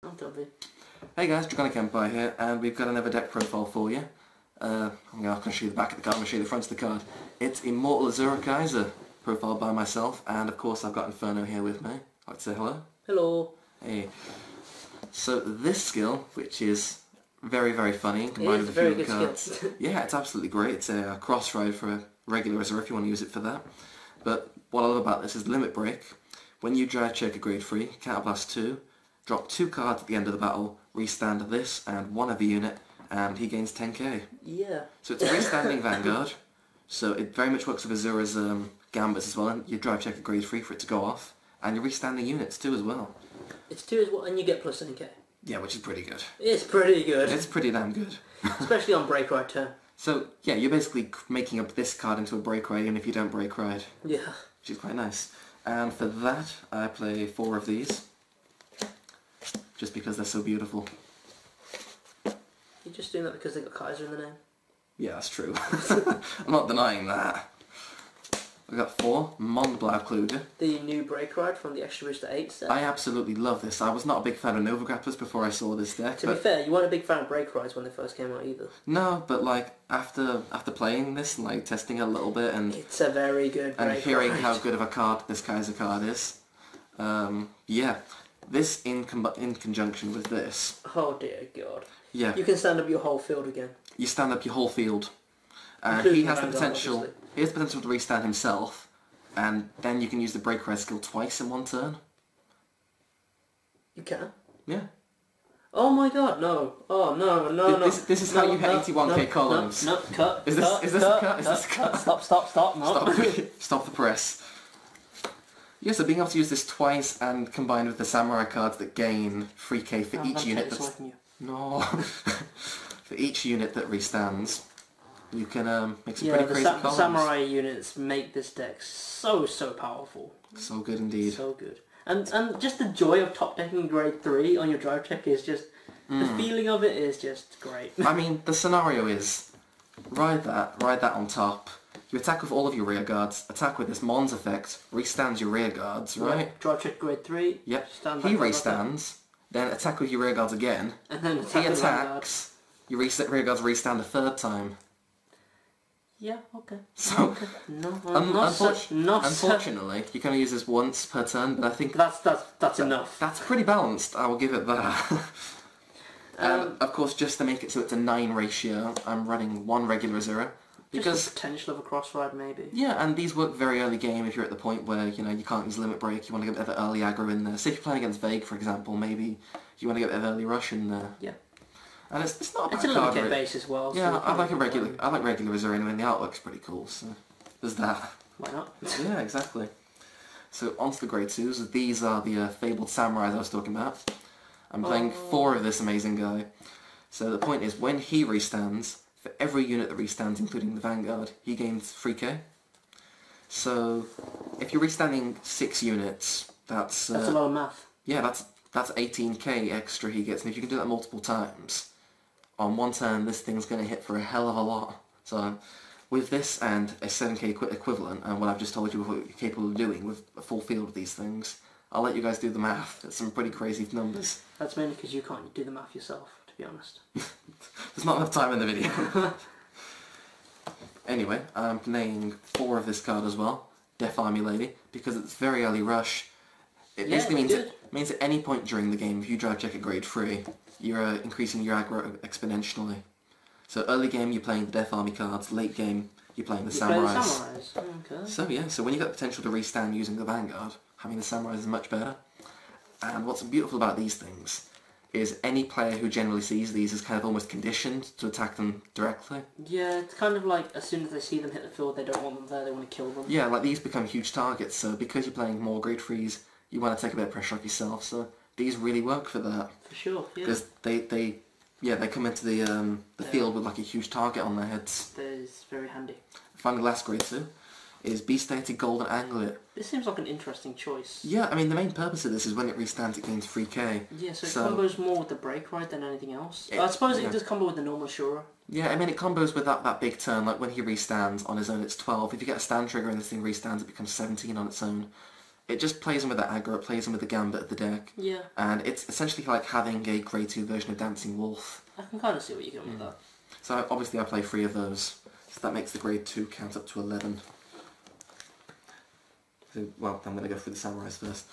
I'm Toby. Hey guys, Dragonic Empire here, and we've got another deck profile for you. I'm going to show you the back of the card, I'm going to show you the front of the card. It's Immortal Asura Kaiser, profiled by myself, and of course I've got Inferno here with me. I'd like to say hello. Hello. Hey. So this skill, which is very, very funny, combined with a very few good cards. skill. Yeah, it's absolutely great. It's a cross ride for a regular Asura if you want to use it for that. But what I love about this is Limit Break. When you drive check a grade 3, Counterblast 2, drop 2 cards at the end of the battle, restand this and one of the unit, and he gains 10k. Yeah. So it's a restanding Vanguard, so it very much works with Azura's Gambits as well, and you drive check a grade 3 for it to go off, and you're restanding units too as well. It's 2 as well, and you get plus 10k. Yeah, which is pretty good. It's pretty good. It's pretty damn good. Especially on Break Ride turn. So, yeah, you're basically making up this card into a Break Ride even if you don't Break Ride. Yeah. Which is quite nice. And for that, I play 4 of these. Just because they're so beautiful. You're just doing that because they got Kaiser in the name? Yeah, that's true. I'm not denying that. We've got 4, Mondblav Kluger. The new Break Ride from the Extra Booster 8 set. I absolutely love this. I was not a big fan of Nova Grapplers before I saw this deck. To be fair, you weren't a big fan of Break Rides when they first came out either. No, but like after playing this and like testing it a little bit and it's a very good Break and hearing Ride. how good of a card this Kaiser card is, yeah, this in conjunction with this. Oh dear God. Yeah. You can stand up your whole field again. You stand up your whole field, and Including he has the Vanguard, potential. obviously. He has the potential to restand himself, and then you can use the Break Ride skill twice in one turn. You can? Yeah. Oh my God, no. Oh no, no, no. This is how you hit 81k columns. No, cut. Is this a cut? Is this a cut? Stop, no. Stop the press. Yeah, so being able to use this twice and combined with the samurai cards that gain 3k for each unit that's... No. For each unit that restands, you can make some pretty crazy columns. The samurai units make this deck so powerful. So good indeed. So good. And just the joy of top decking grade 3 on your drive check is just... The feeling of it is just great. I mean, the scenario is, ride that on top. You attack with all of your rear guards, attack with this Mons effect, restands your rear guards, right? Yep. Drive check grade 3. Yep. He restands, then attack with your rear guards again. And then he attacks, your rear guards restand a 3rd time. Yeah, okay. So, okay. No, unfortunately, you can only use this once per turn, but I think... That's enough. That's pretty balanced, I will give it that. And, of course, just to make it so it's a 9 ratio, I'm running 1 regular Asura. Because just the potential of a cross ride, maybe. Yeah, and these work very early game if you're at the point where, you know, you can't use Limit Break, you want to get a bit of early aggro in there. Say if you're playing against Vague, for example, maybe you want to get a bit of early rush in there. Yeah. And it's not a bad card. It's a limit base as well. Yeah, so I like regular Azure anyway, and the artwork's pretty cool, so there's that. Why not? Yeah, exactly. So onto the grade 2s. These are the fabled samurais I was talking about. I'm playing 4 of this amazing guy. So the point is, when he restands, for every unit that restands, including the Vanguard, he gains 3k. So if you're restanding 6 units, that's a lot of math. Yeah, that's 18k extra he gets, and if you can do that multiple times, on one turn this thing's going to hit for a hell of a lot. So with this and a 7k equivalent, and what I've just told you what you're capable of doing with a full field of these things, I'll let you guys do the math. It's some pretty crazy numbers. That's mainly because you can't do the math yourself, to be honest. There's not enough time in the video. Anyway, I'm playing 4 of this card as well, Death Army Lady, because it's very early rush. It basically means at any point during the game, if you drive check at grade 3, you're increasing your aggro exponentially. So early game you're playing the Death Army cards, late game you're playing the Samurais. Okay. So yeah, so when you got the potential to restand using the Vanguard, having the Samurais is much better. And what's beautiful about these things is any player who generally sees these is kind of almost conditioned to attack them directly. Yeah, it's kind of like as soon as they see them hit the field, they don't want them there, they want to kill them. Yeah, like these become huge targets, so because you're playing more grade 3s, you want to take a bit of pressure off yourself, so these really work for that. For sure, yeah. Because they come into the field with like a huge target on their heads. That is very handy. Finally, last grade 2 is Beast-Dated Golden Anglet. This seems like an interesting choice. Yeah, I mean the main purpose of this is when it restands it gains 3k. Yeah, so it combos more with the Break Ride than anything else. I suppose it does combo with the normal Asura. Yeah, I mean it combos with that big turn, like when he restands on his own it's 12. If you get a stand trigger and this thing restands it becomes 17 on its own. It just plays in with the aggro, it plays in with the gambit of the deck. Yeah. And it's essentially like having a grade 2 version of Dancing Wolf. I can kind of see what you're going with that. So obviously I play 3 of those. So that makes the grade 2 count up to 11. So, well, I'm going to go through the samurais first.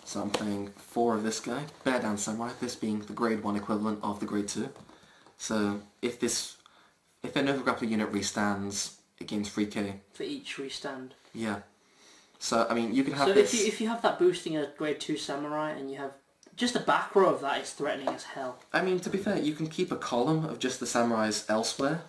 So I'm playing 4 of this guy, Bear Down Samurai, this being the grade 1 equivalent of the grade 2. So if another grappler unit restands, it gains 3k. For each restand. Yeah. So, I mean, you can have so this... if you have that boosting a grade 2 samurai and you have... Just the back row of that is threatening as hell. I mean, to be fair, you can keep a column of just the samurais elsewhere,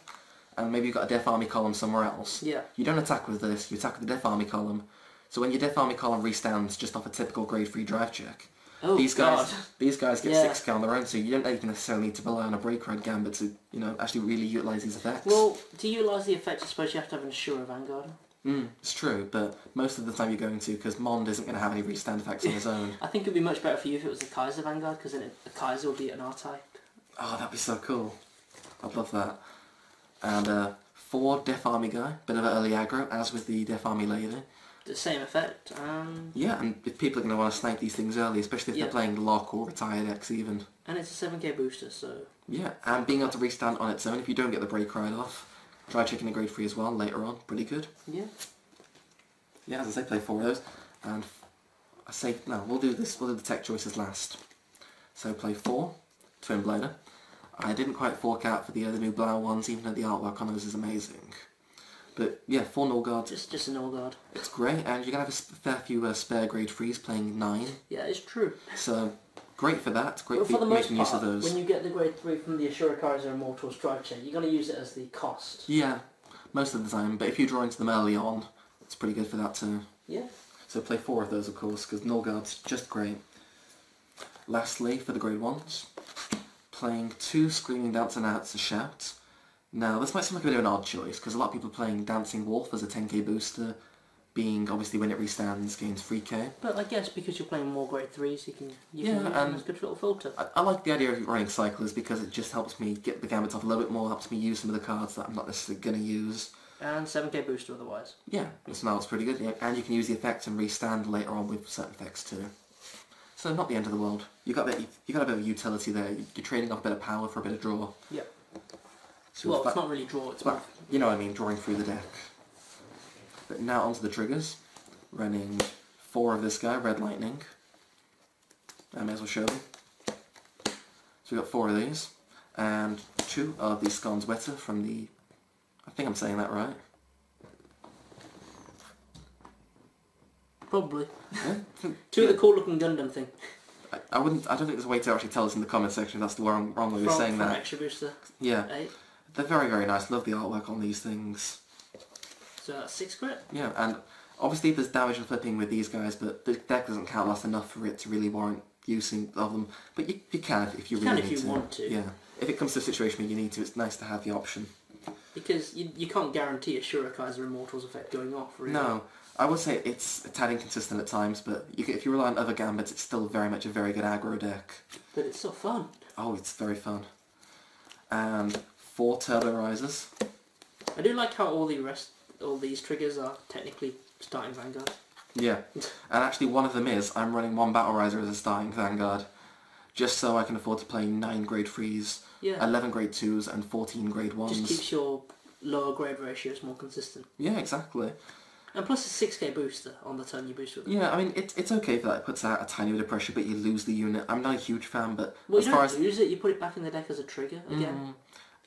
and maybe you've got a Death Army column somewhere else. Yeah. You don't attack with this, you attack with the Death Army column. So when your Death Army column restands just off a typical grade 3 drive check, these guys get 6k on their own, so you don't even necessarily need to rely on a break ride gambit to, actually really utilise these effects. Well, to utilise the effects, I suppose you have to have an Asura Vanguard. It's true, but most of the time you're going to, because Mond isn't going to have any restand effects on his own. I think it would be much better for you if it was the Kaiser Vanguard, because then the Kaiser will be an R-type. Oh, that'd be so cool. I'd love that. And 4 Death Army guy, bit of an early aggro, as with the Death Army lady. The same effect. Yeah, and if people are going to want to snipe these things early, especially if they're playing lock or retired X even. And it's a 7k booster, so... Yeah, and being able to restand on its own if you don't get the break ride off. Try checking a grade 3 as well later on, pretty good. Yeah. Yeah, as I say, play 4 of those. And I say, no, we'll do the tech choices last. So play 4, Twin Blader. I didn't quite fork out for the other new Blau ones, even though the artwork on those is amazing. But yeah, 4 null guards. Just a null guard. It's great, and you're going to have a fair few spare grade 3s playing 9. Yeah, it's true. So, great for that. Great for for making use of those. When you get the grade 3 from the Asura Kaiser Immortal Strike Chain, you're going to use it as the cost. Yeah, most of the time. But if you draw into them early on, it's pretty good for that too. Yeah. So play 4 of those, of course, because null guard's just great. Lastly, for the grade 1s, playing 2 Screaming Dancing Outs to Shout. Now, this might seem like a bit of an odd choice, because a lot of people are playing Dancing Wolf as a 10k booster, being obviously when it restands gains 3k. But I guess because you're playing more grade 3s, you can use them as a good little filter. I like the idea of running Cyclers because it just helps me get the gambits off a little bit more, helps me use some of the cards that I'm not necessarily going to use. And 7k booster otherwise. Yeah, it smells pretty good, yeah. And you can use the effects and restand later on with certain effects too. So not the end of the world. You got a bit of utility there. You're trading off a bit of power for a bit of draw. Yeah. So well, it's not really draw, it's more... You know what I mean, drawing through the deck. But now onto the triggers. Running 4 of this guy, Red Lightning. I may as well show them. So we've got 4 of these. And 2 of the Scon's Wetter from the... I think I'm saying that right. Probably. Yeah? 2 of the cool looking Gundam thing. I don't think there's a way to actually tell us in the comment section if that's the wrong way of saying that. Extra booster. Yeah. 8. They're very, very nice. Love the artwork on these things. So that's 6 crit? Yeah, and obviously there's damage and flipping with these guys, but the deck doesn't count last enough for it to really warrant using of them. But you can if you really need to. You can if you want to. Yeah. If it comes to a situation where you need to, it's nice to have the option. Because you can't guarantee a Asura Kaiser Immortals effect going off, really. No. I would say it's a tad inconsistent at times, but if you rely on other gambits, it's still very much a very good aggro deck. But it's so fun. Oh, it's very fun. And 4 Turbo Risers. I do like how all these triggers are technically starting Vanguard. Yeah, and actually one of them is I'm running 1 Battle Riser as a starting Vanguard, just so I can afford to play 9 grade 3s, 11 grade 2s and 14 grade 1s. Just keeps your lower grade ratios more consistent. Yeah, exactly. And plus a 6k booster on the turn you boost with it. Yeah, I mean, it's okay for that. It puts out a tiny bit of pressure, but you lose the unit. I'm not a huge fan, but well, you don't lose it, you put it back in the deck as a trigger again.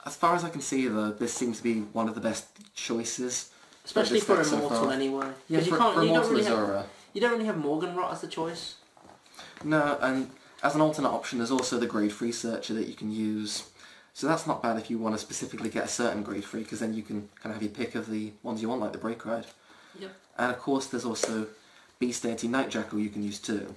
As far as I can see, though, this seems to be one of the best choices. Especially for Immortal, anyway. Yeah, for Immortal Asura. You don't really have Morgan Rot as the choice. No, and as an alternate option, there's also the grade 3 searcher that you can use. So that's not bad if you want to specifically get a certain grade 3, because then you can kind of have your pick of the ones you want, like the Break Ride. Yep. And of course there's also Beast Deity Night Jackal you can use too,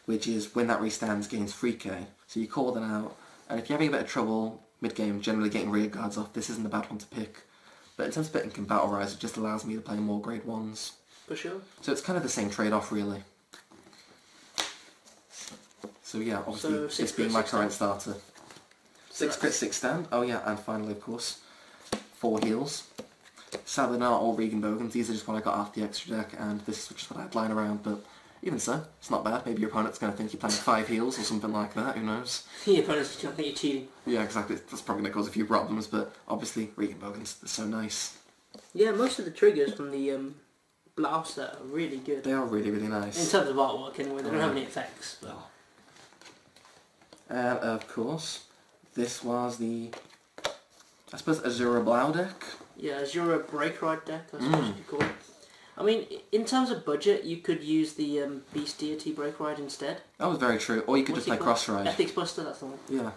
which is when that restands gains 3k. So you call them out, and if you're having a bit of trouble mid-game generally getting rear guards off, this isn't a bad one to pick. But in terms of picking Battle Rise, it just allows me to play more grade 1s. For sure. So it's kind of the same trade-off really. So yeah, obviously this being my current starter. 6 crit, 6 stand. Oh yeah, and finally of course, 4 heals. Sadly not all Regan Bogans, these are just what I got off the extra deck, and this is just what I had lying around, but even so, it's not bad. Maybe your opponent's going to think you're playing 5 heals or something like that, who knows? Your opponent's going to think you're cheating. Yeah, exactly. That's probably going to cause a few problems, but obviously, Regan Bogans, they're so nice. Yeah, most of the triggers from the blouse set are really good. They are really, really nice. In terms of artwork, anyway. They don't have any effects, but... And, of course, this was the, I suppose, Asura Blau deck. Yeah, Asura Break Ride deck, I suppose you could call it. I mean, in terms of budget, you could use the Beast Deity Break Ride instead. That was very true. Or you could just play Cross Ride. Ethics Buster, that's the one. Yeah.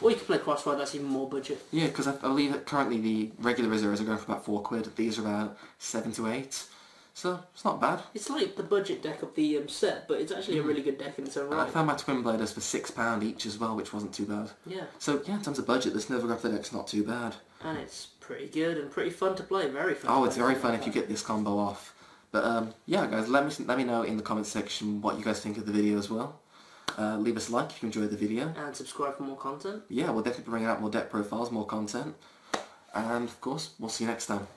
Or you could play Cross Ride, that's even more budget. Yeah, because I believe that currently the regular Asuras are going for about £4. These are about 7 to 8. So, it's not bad. It's like the budget deck of the set, but it's actually a really good deck in its own right. I found my Twin Bladers for £6 each as well, which wasn't too bad. Yeah. So, yeah, in terms of budget, this Nova Grappler deck's not too bad. And it's pretty good and pretty fun to play, very fun. Oh, it's very fun if you get this combo off. But yeah, guys, let me know in the comments section what you guys think of the video as well. Leave us a like if you enjoyed the video. And subscribe for more content. Yeah, we'll definitely be bringing out more deck profiles, more content. And, of course, we'll see you next time.